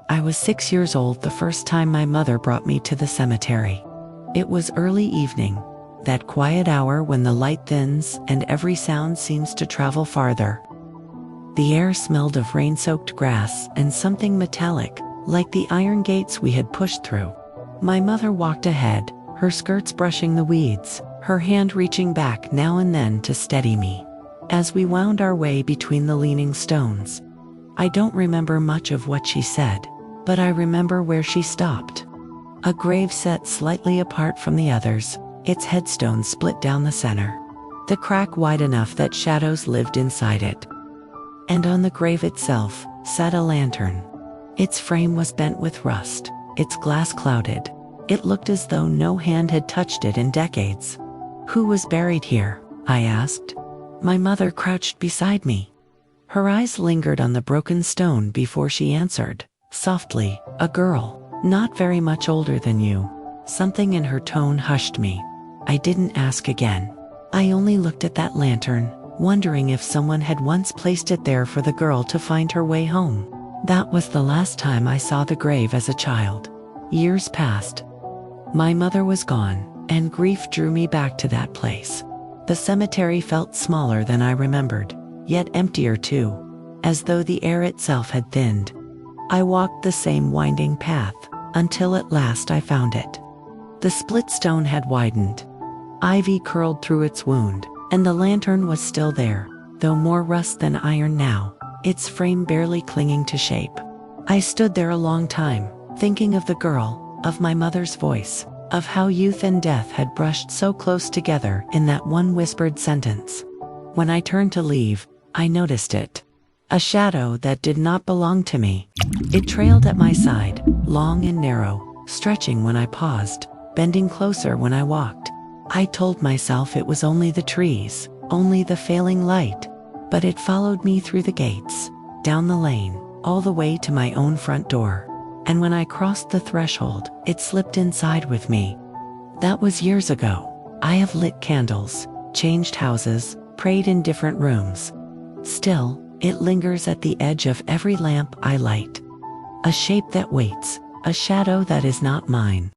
I was 6 years old the first time my mother brought me to the cemetery. It was early evening, that quiet hour when the light thins and every sound seems to travel farther. The air smelled of rain-soaked grass and something metallic, like the iron gates we had pushed through. My mother walked ahead, her skirts brushing the weeds, her hand reaching back now and then to steady me. As we wound our way between the leaning stones, I don't remember much of what she said, but I remember where she stopped. A grave set slightly apart from the others, its headstone split down the center, the crack wide enough that shadows lived inside it. And on the grave itself sat a lantern. Its frame was bent with rust, its glass clouded. It looked as though no hand had touched it in decades. "Who was buried here?" I asked. My mother crouched beside me. Her eyes lingered on the broken stone before she answered, softly, "A girl, not very much older than you." Something in her tone hushed me. I didn't ask again. I only looked at that lantern, wondering if someone had once placed it there for the girl to find her way home. That was the last time I saw the grave as a child. Years passed. My mother was gone, and grief drew me back to that place. The cemetery felt smaller than I remembered, yet emptier too, as though the air itself had thinned. I walked the same winding path, until at last I found it. The split stone had widened. Ivy curled through its wound, and the lantern was still there, though more rust than iron now, its frame barely clinging to shape. I stood there a long time, thinking of the girl, of my mother's voice, of how youth and death had brushed so close together in that one whispered sentence. When I turned to leave, I noticed it. A shadow that did not belong to me. It trailed at my side, long and narrow, stretching when I paused, bending closer when I walked. I told myself it was only the trees, only the failing light, but it followed me through the gates, down the lane, all the way to my own front door. And when I crossed the threshold, it slipped inside with me. That was years ago. I have lit candles, changed houses, prayed in different rooms. Still, it lingers at the edge of every lamp I light. A shape that waits, a shadow that is not mine.